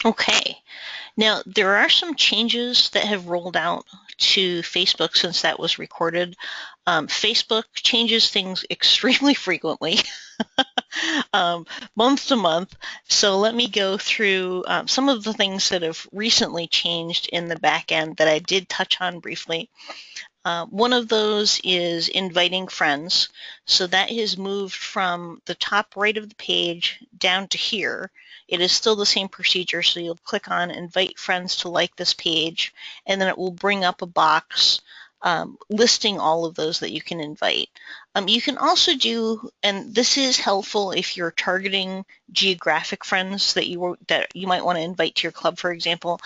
Okay. Now, there are some changes that have rolled out to Facebook since that was recorded. Facebook changes things extremely frequently, um, month to month. So let me go through some of the things that have recently changed in the back end that I did touch on briefly. One of those is inviting friends. So that has moved from the top right of the page down to here. It is still the same procedure. So you'll click on invite friends to like this page, and then it will bring up a box listing all of those that you can invite. You can also do, and this is helpful if you're targeting geographic friends that you might want to invite to your club, for example.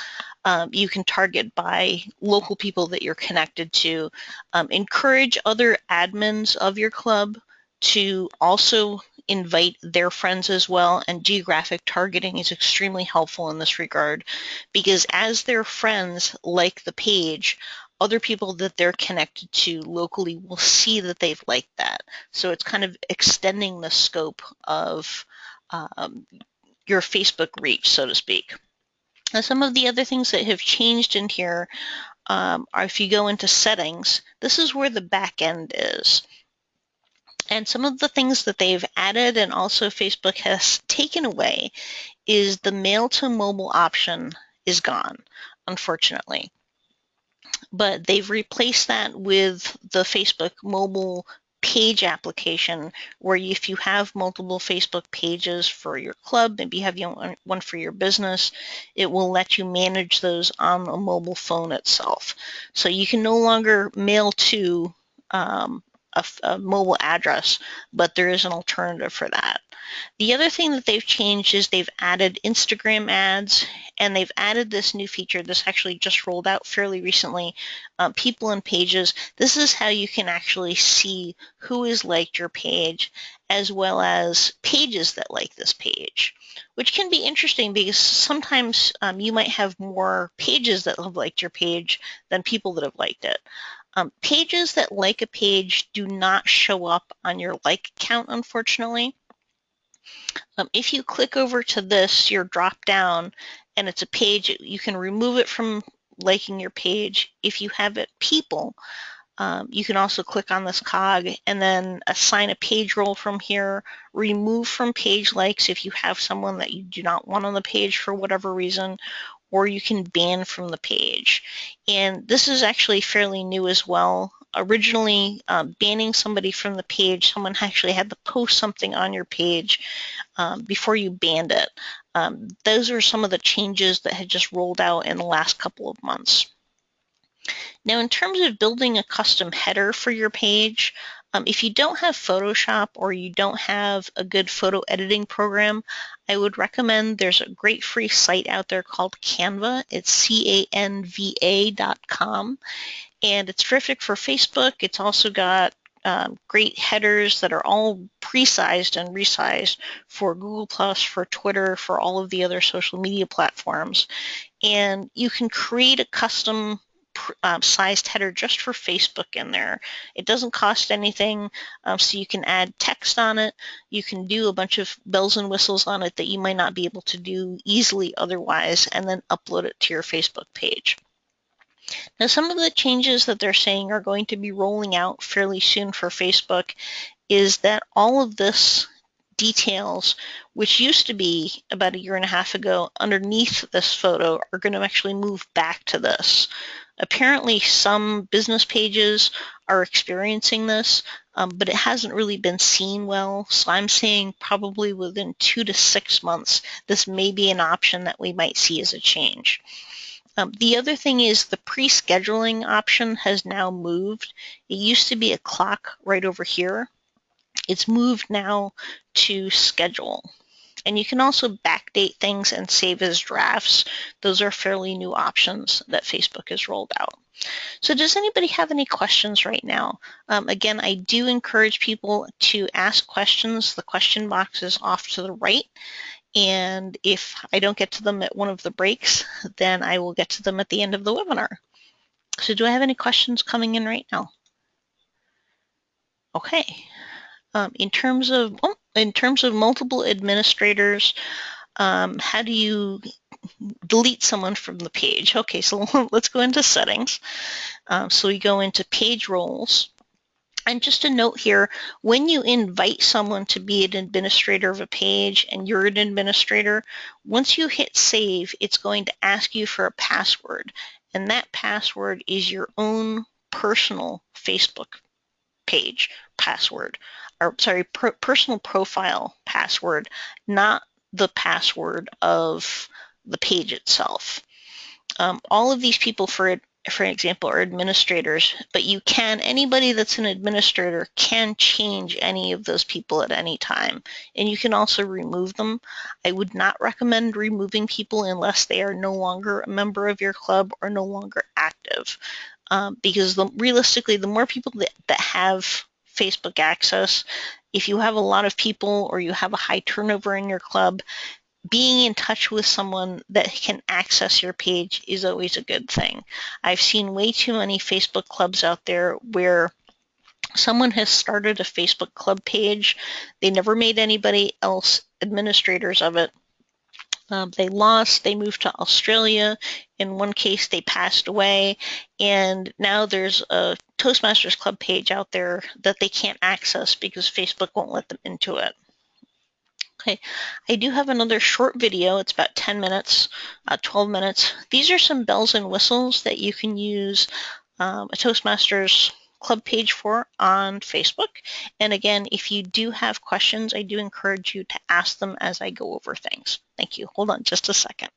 You can target by local people that you're connected to. Encourage other admins of your club to also invite their friends as well, and geographic targeting is extremely helpful in this regard because as their friends like the page, other people that they're connected to locally will see that they've liked that. So it's kind of extending the scope of your Facebook reach, so to speak. Now, some of the other things that have changed in here are if you go into settings, this is where the back end is. And some of the things that they've added and also Facebook has taken away is the mail to mobile option is gone, unfortunately. But they've replaced that with the Facebook mobile page application where if you have multiple Facebook pages for your club, maybe you have one for your business, it will let you manage those on a mobile phone itself. So you can no longer mail to a mobile address, but there is an alternative for that. The other thing that they've changed is they've added Instagram ads, and they've added this new feature. This actually just rolled out fairly recently. People and pages. This is how you can actually see who has liked your page, as well as pages that like this page, which can be interesting because sometimes you might have more pages that have liked your page than people that have liked it. Pages that like a page do not show up on your like count, unfortunately. If you click over to this, your drop down, and it's a page, you can remove it from liking your page. If you have it people, you can also click on this cog and then assign a page role from here, remove from page likes if you have someone that you do not want on the page for whatever reason, or you can ban from the page. And this is actually fairly new as well. Originally, banning somebody from the page, someone actually had to post something on your page before you banned it. Those are some of the changes that had just rolled out in the last couple of months. Now, in terms of building a custom header for your page, if you don't have Photoshop or you don't have a good photo editing program, I would recommend there's a great free site out there called Canva. It's canva.com, and it's terrific for Facebook. It's also got great headers that are all pre-sized and resized for Google+, for Twitter, for all of the other social media platforms. And you can create a custom sized header just for Facebook in there. It doesn't cost anything, so you can add text on it. You can do a bunch of bells and whistles on it that you might not be able to do easily otherwise, and then upload it to your Facebook page. Now, some of the changes that they're saying are going to be rolling out fairly soon for Facebook is that all of this details, which used to be about a year and a half ago underneath this photo, are going to actually move back to this. Apparently, some business pages are experiencing this, but it hasn't really been seen well. So I'm saying probably within 2 to 6 months, this may be an option that we might see as a change. The other thing is the pre-scheduling option has now moved. It used to be a clock right over here. It's moved now to schedule. And you can also backdate things and save as drafts. Those are fairly new options that Facebook has rolled out. So does anybody have any questions right now? Again, I do encourage people to ask questions. The question box is off to the right. And if I don't get to them at one of the breaks, then I will get to them at the end of the webinar. So do I have any questions coming in right now? Okay. In terms of multiple administrators, how do you delete someone from the page. Okay, so let's go into settings. So we go into page roles. And just a note here, when you invite someone to be an administrator of a page and you're an administrator, once you hit save, it's going to ask you for a password. And that password is your own personal Facebook page password, or sorry, personal profile password, not the password of the page itself. All of these people, for example, are administrators, but anybody that's an administrator can change any of those people at any time. And you can also remove them. I would not recommend removing people unless they are no longer a member of your club or no longer active. Because realistically, the more people that have Facebook access, if you have a lot of people or you have a high turnover in your club, being in touch with someone that can access your page is always a good thing. I've seen way too many Facebook clubs out there where someone has started a Facebook club page. They never made anybody else administrators of it. They moved to Australia. In one case, they passed away. And now there's a Toastmasters club page out there that they can't access because Facebook won't let them into it. Okay, I do have another short video. It's about 10 minutes, 12 minutes. These are some bells and whistles that you can use a Toastmasters club page for on Facebook. And again, if you do have questions, I do encourage you to ask them as I go over things. Thank you. Hold on just a second.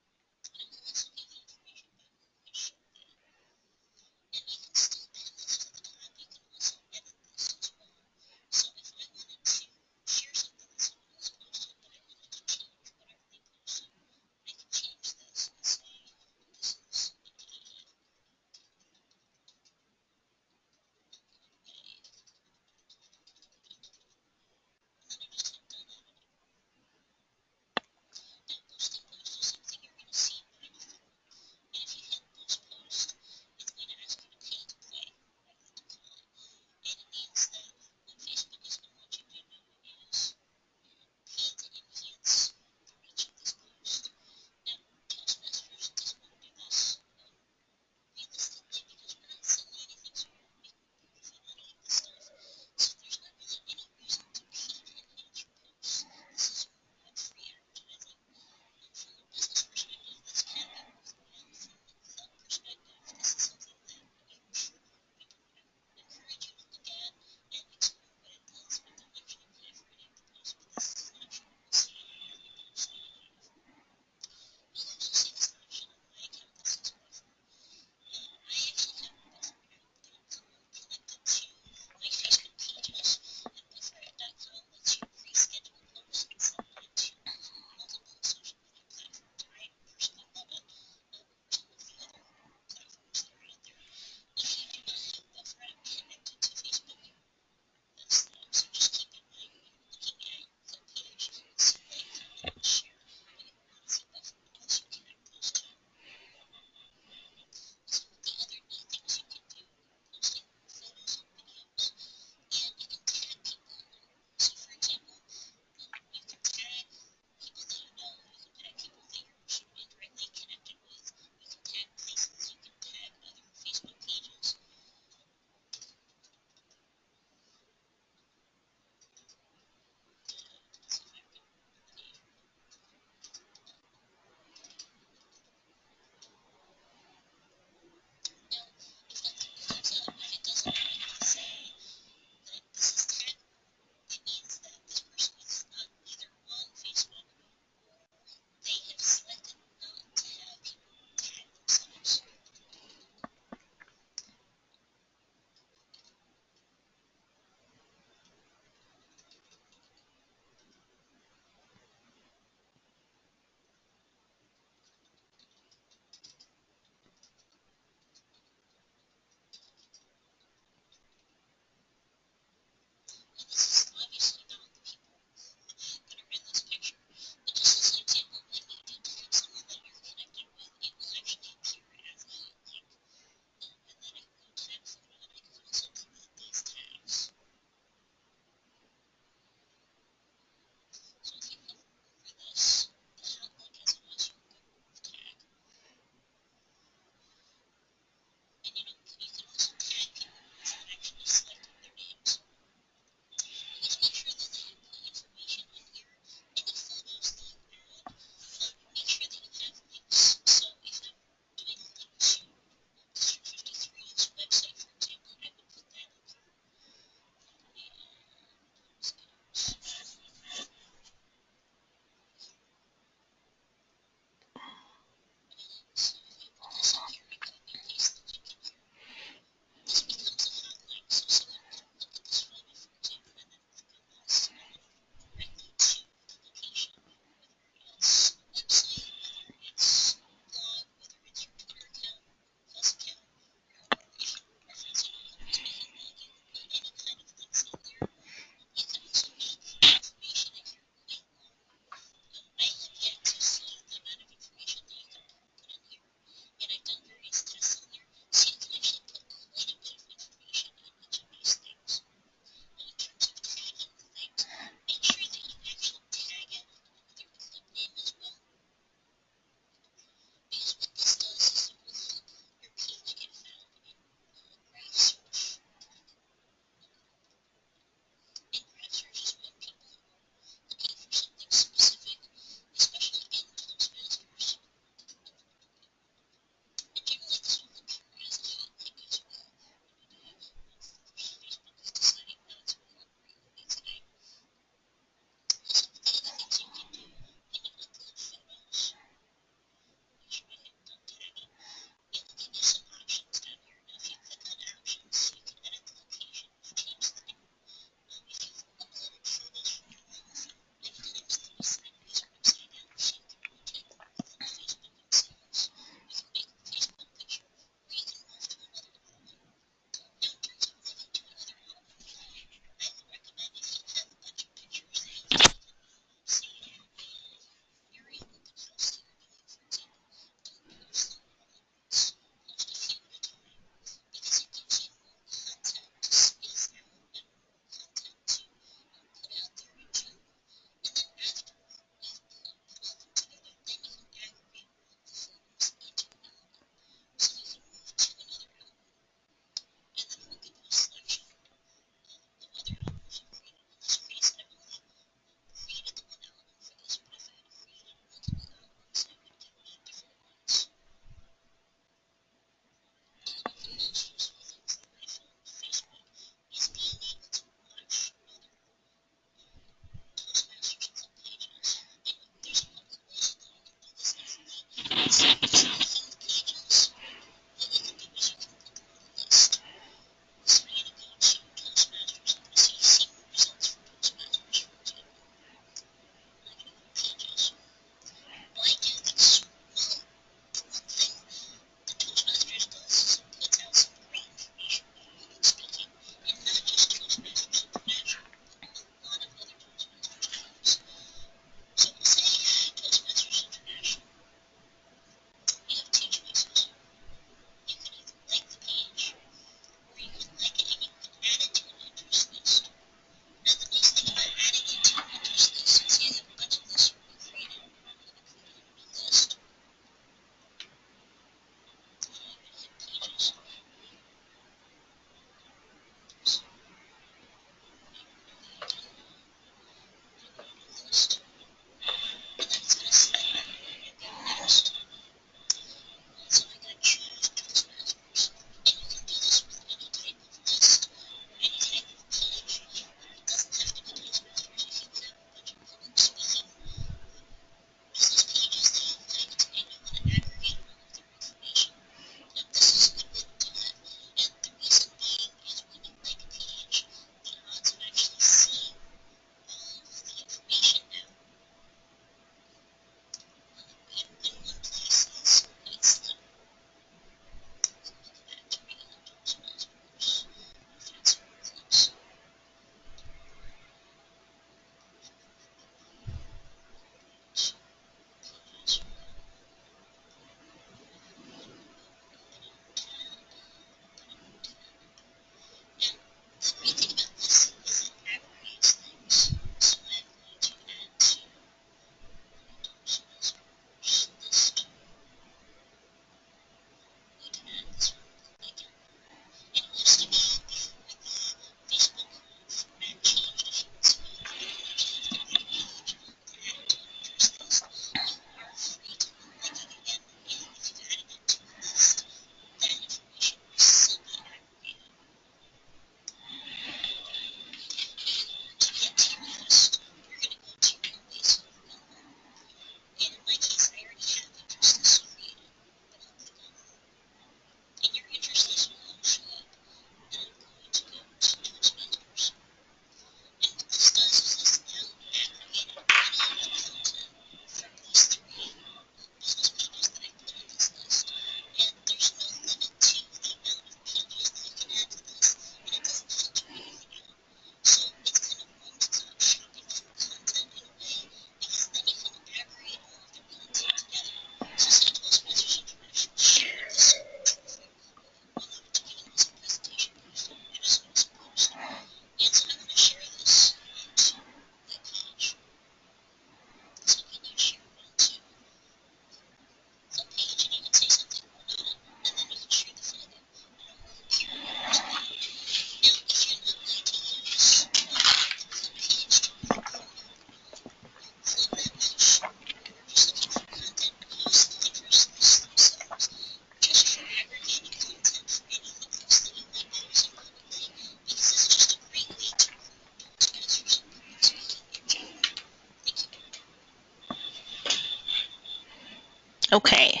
Okay,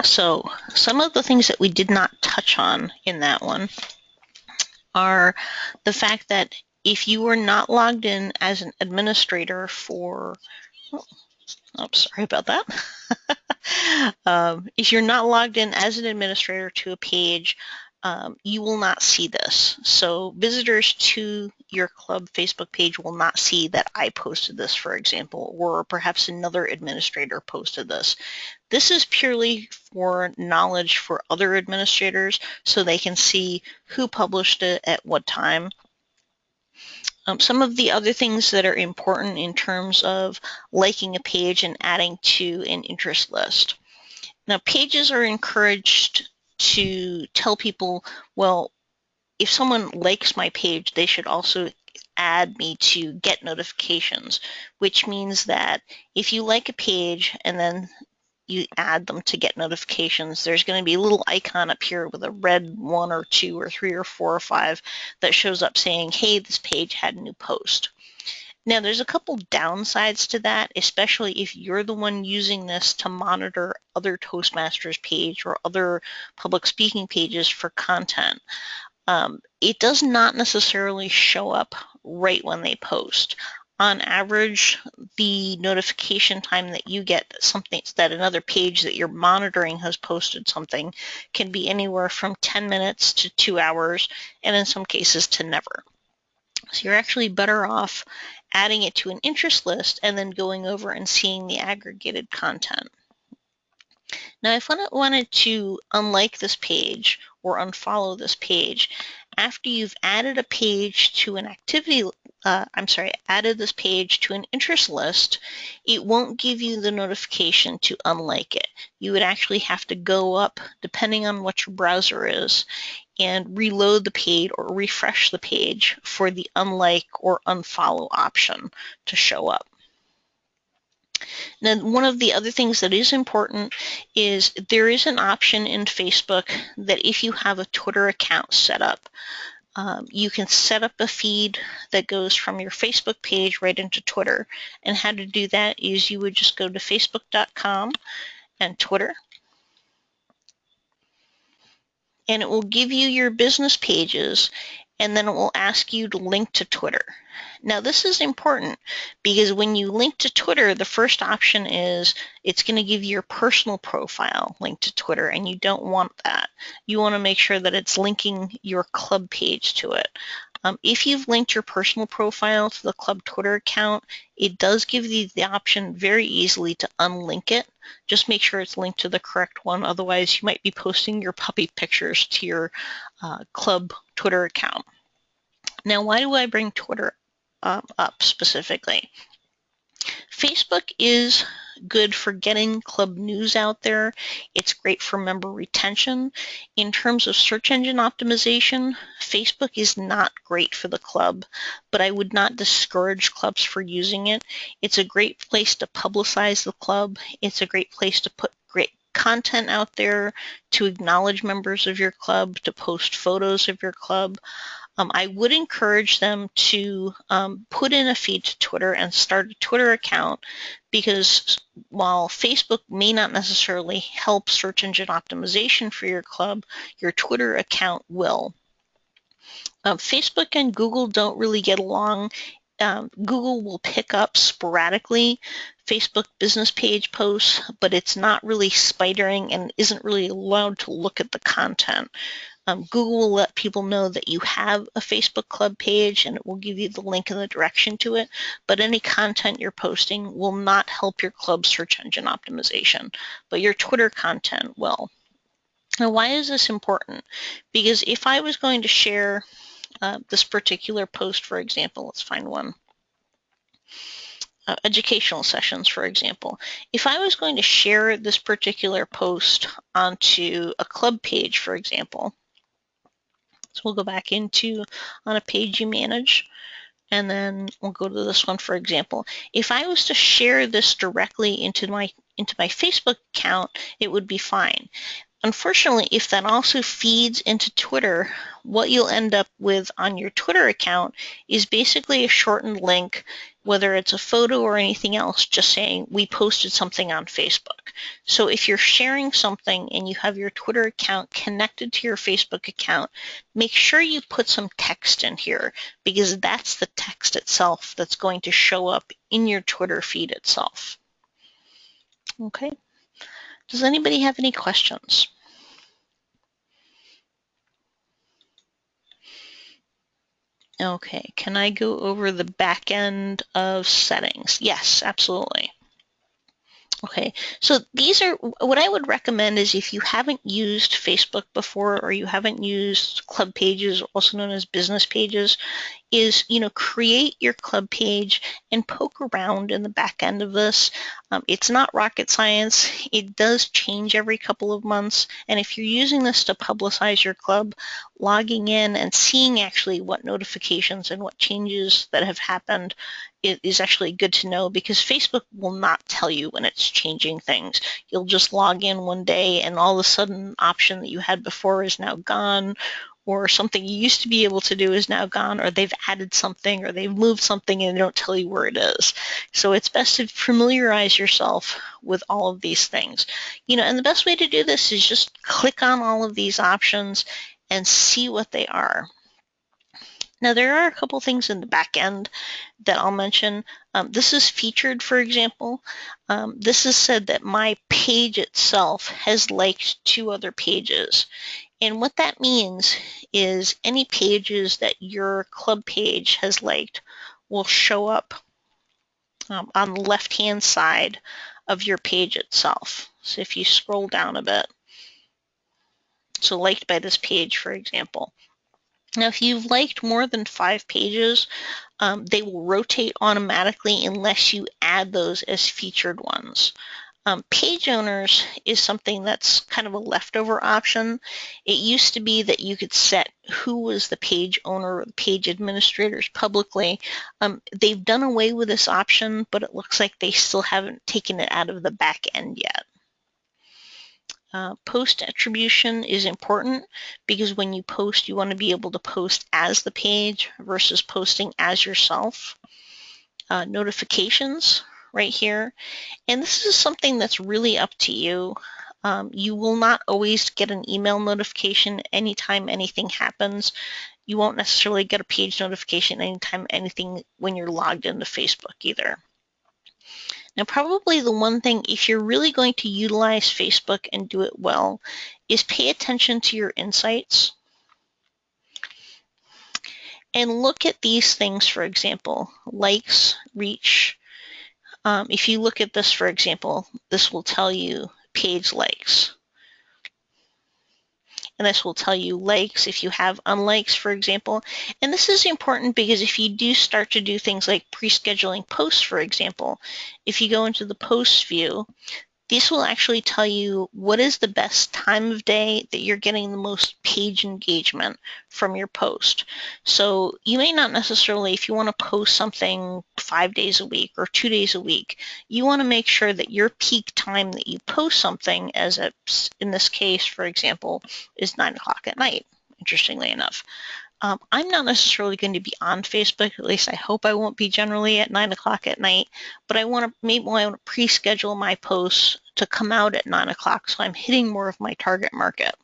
so some of the things that we did not touch on in that one are the fact that if you were not logged in as an administrator for, oh, sorry about that. If you're not logged in as an administrator to a page, you will not see this. So visitors to your club Facebook page will not see that I posted this, for example, or perhaps another administrator posted this. This is purely for knowledge for other administrators so they can see who published it at what time. Some of the other things that are important in terms of liking a page and adding to an interest list. Now, pages are encouraged to tell people, well, if someone likes my page, they should also add me to get notifications, which means that if you like a page and then you add them to get notifications, there's going to be a little icon up here with a red 1 or 2 or 3 or 4 or 5 that shows up saying, hey, this page had a new post. Now, there's a couple downsides to that, especially if you're the one using this to monitor other Toastmasters page or other public speaking pages for content. It does not necessarily show up right when they post. On average, the notification time that you get something that another page that you're monitoring has posted something can be anywhere from 10 minutes to 2 hours, and in some cases to never. So you're actually better off adding it to an interest list and then going over and seeing the aggregated content. Now, if I wanted to unlike this page or unfollow this page, after you've added a page to an activity, added this page to an interest list, it won't give you the notification to unlike it. You would actually have to go up, depending on what your browser is, and reload the page or refresh the page for the unlike or unfollow option to show up. Now, one of the other things that is important is there is an option in Facebook that if you have a Twitter account set up, you can set up a feed that goes from your Facebook page right into Twitter. And how to do that is you would just go to facebook.com and Twitter, and it will give you your business pages, and then it will ask you to link to Twitter. Now, this is important because when you link to Twitter, the first option is it's going to give you your personal profile link to Twitter, and you don't want that. You want to make sure that it's linking your club page to it. If you've linked your personal profile to the club Twitter account, it does give you the option very easily to unlink it. Just make sure it's linked to the correct one. Otherwise, you might be posting your puppy pictures to your club Twitter account. Now, why do I bring Twitter up specifically? Facebook is good for getting club news out there. It's great for member retention. In terms of search engine optimization, Facebook is not great for the club, but I would not discourage clubs for using it. It's a great place to publicize the club. It's a great place to put great content out there, to acknowledge members of your club, to post photos of your club. I would encourage them to put in a feed to Twitter and start a Twitter account, because while Facebook may not necessarily help search engine optimization for your club, your Twitter account will. Facebook and Google don't really get along. Google will pick up sporadically Facebook business page posts, but it's not really spidering and isn't really allowed to look at the content. Google will let people know that you have a Facebook club page, and it will give you the link and the direction to it, but any content you're posting will not help your club search engine optimization, but your Twitter content will. Now, why is this important? Because if I was going to share this particular post, for example, let's find one. Educational sessions, for example. If I was going to share this particular post onto a club page, for example, so we'll go back into on a page you manage, and then we'll go to this one, for example. If I was to share this directly into my into my Facebook account, it would be fine. Unfortunately, if that also feeds into Twitter, what you'll end up with on your Twitter account is basically a shortened link, whether it's a photo or anything else, just saying we posted something on Facebook. So if you're sharing something and you have your Twitter account connected to your Facebook account, make sure you put some text in here, because that's the text itself that's going to show up in your Twitter feed itself. Okay. Does anybody have any questions? Okay, can I go over the back end of settings? Yes, absolutely. Okay, so these are what I would recommend is if you haven't used Facebook before, or you haven't used club pages, also known as business pages, is, create your club page and poke around in the back end of this. It's not rocket science. It does change every couple of months. And if you're using this to publicize your club, logging in and seeing actually what notifications and what changes that have happened is actually good to know, because Facebook will not tell you when it's changing things. You'll just log in one day and all of a sudden an option that you had before is now gone, or something you used to be able to do is now gone, or they've added something, or they've moved something and they don't tell you where it is. So it's best to familiarize yourself with all of these things. And the best way to do this is just click on all of these options and see what they are. Now, there are a couple things in the back end that I'll mention. This is featured, for example. This is said that my page itself has liked 2 other pages. And what that means is any pages that your club page has liked will show up on the left-hand side of your page itself. So if you scroll down a bit, so liked by this page, for example. Now, if you've liked more than 5 pages, they will rotate automatically unless you add those as featured ones. Page owners is something that's kind of a leftover option. It used to be that you could set who was the page owner or the page administrators publicly. They've done away with this option, but it looks like they still haven't taken it out of the back end yet. Post attribution is important, because when you post, you want to be able to post as the page versus posting as yourself. Notifications right here. And this is something that's really up to you. You will not always get an email notification anytime anything happens. You won't necessarily get a page notification anytime anything when you're logged into Facebook either. Now, probably the one thing, if you're really going to utilize Facebook and do it well, is pay attention to your insights and look at these things, for example, likes, reach. If you look at this, for example, this will tell you page likes. And this will tell you likes if you have unlikes, for example. And this is important because if you do start to do things like pre-scheduling posts, for example, if you go into the posts view, this will actually tell you what is the best time of day that you're getting the most page engagement from your post. So you may not necessarily, if you want to post something 5 days a week or 2 days a week, you want to make sure that your peak time that you post something, as in this case, for example, is 9 o'clock at night, interestingly enough. I'm not necessarily going to be on Facebook, at least I hope I won't be generally at 9 o'clock at night, but I want to pre-schedule my posts to come out at 9 o'clock, so I'm hitting more of my target market.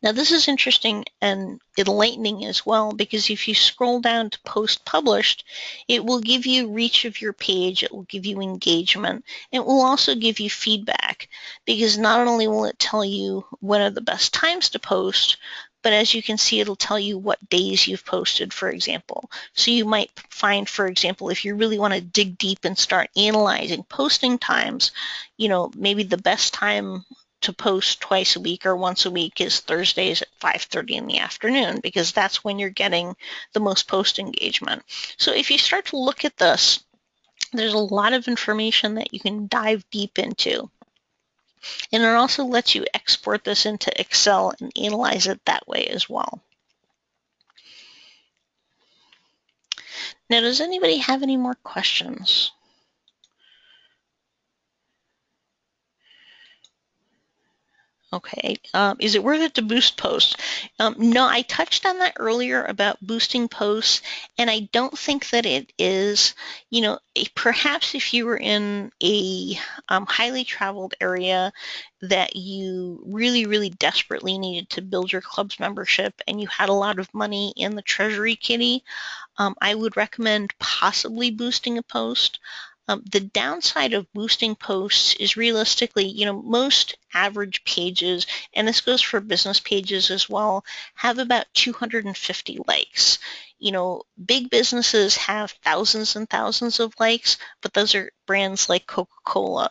Now, this is interesting and enlightening as well, because if you scroll down to post published, it will give you reach of your page, it will give you engagement, it will also give you feedback, because not only will it tell you when are the best times to post, but as you can see, it'll tell you what days you've posted, for example. So you might find, for example, if you really want to dig deep and start analyzing posting times, maybe the best time to post twice a week or once a week is Thursdays at 5:30 in the afternoon, because that's when you're getting the most post engagement. So if you start to look at this, there's a lot of information that you can dive deep into. And it also lets you export this into Excel and analyze it that way as well. Now, does anybody have any more questions? Okay. Is it worth it to boost posts? No, I touched on that earlier about boosting posts, and I don't think that it is. Perhaps if you were in a highly traveled area that you really, really desperately needed to build your club's membership and you had a lot of money in the treasury kitty, I would recommend possibly boosting a post. The downside of boosting posts is realistically, most average pages, and this goes for business pages as well, have about 250 likes. Big businesses have thousands and thousands of likes, but those are brands like Coca-Cola.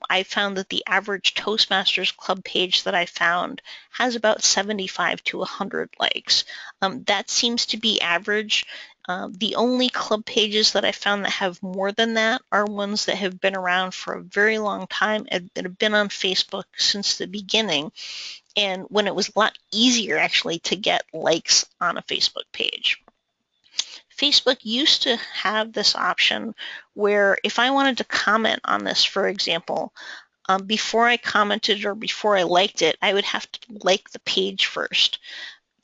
I found that the average Toastmasters club page that I found has about 75 to 100 likes. That seems to be average. The only club pages that I found that have more than that are ones that have been around for a very long time and that have been on Facebook since the beginning, and when it was a lot easier actually to get likes on a Facebook page. Facebook used to have this option where if I wanted to comment on this, for example, before I commented or before I liked it, I would have to like the page first.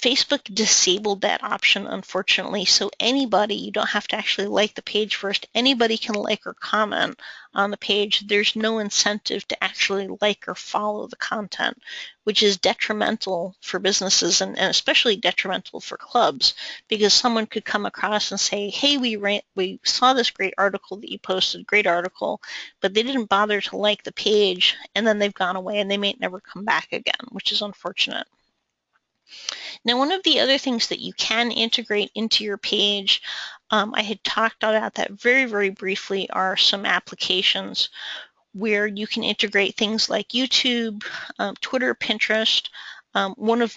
Facebook disabled that option, unfortunately, so anybody, you don't have to actually like the page first, anybody can like or comment on the page. There's no incentive to actually like or follow the content, which is detrimental for businesses and especially detrimental for clubs, because someone could come across and say, hey, we saw this great article that you posted, great article, but they didn't bother to like the page, and then they've gone away and they may never come back again, which is unfortunate. Now, one of the other things that you can integrate into your page, I had talked about that very, very briefly, are some applications where you can integrate things like YouTube, Twitter, Pinterest. One of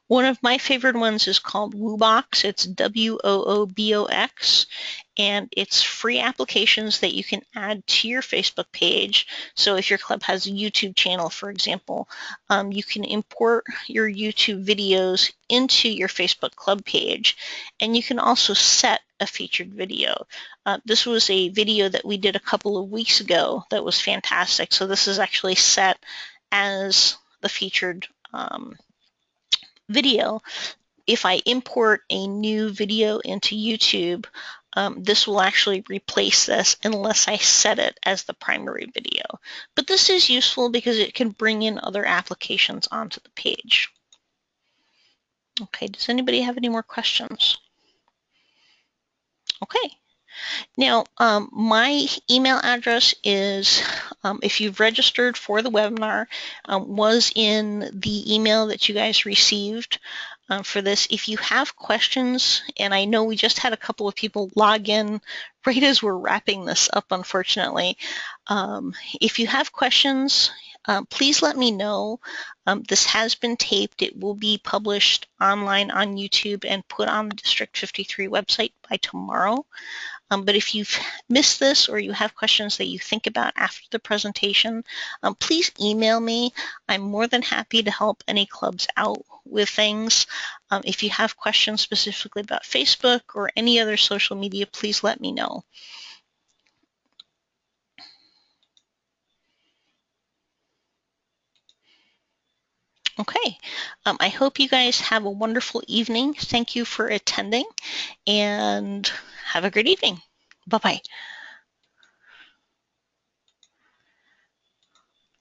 one of my favorite ones is called Woobox. It's WOOBOX, and it's free applications that you can add to your Facebook page. So if your club has a YouTube channel, for example, you can import your YouTube videos into your Facebook club page, and you can also set a featured video. This was a video that we did a couple of weeks ago that was fantastic. So this is actually set as the featured video. If I import a new video into YouTube, this will actually replace this unless I set it as the primary video. But this is useful because it can bring in other applications onto the page. Okay, does anybody have any more questions? Okay. Now, my email address is, if you've registered for the webinar, was in the email that you guys received for this. If you have questions, and I know we just had a couple of people log in right as we're wrapping this up, unfortunately. If you have questions, please let me know. This has been taped. It will be published online on YouTube and put on the District 53 website by tomorrow. But if you've missed this or you have questions that you think about after the presentation, please email me. I'm more than happy to help any clubs out with things. If you have questions specifically about Facebook or any other social media, please let me know. Okay, I hope you guys have a wonderful evening. Thank you for attending and have a great evening. Bye-bye.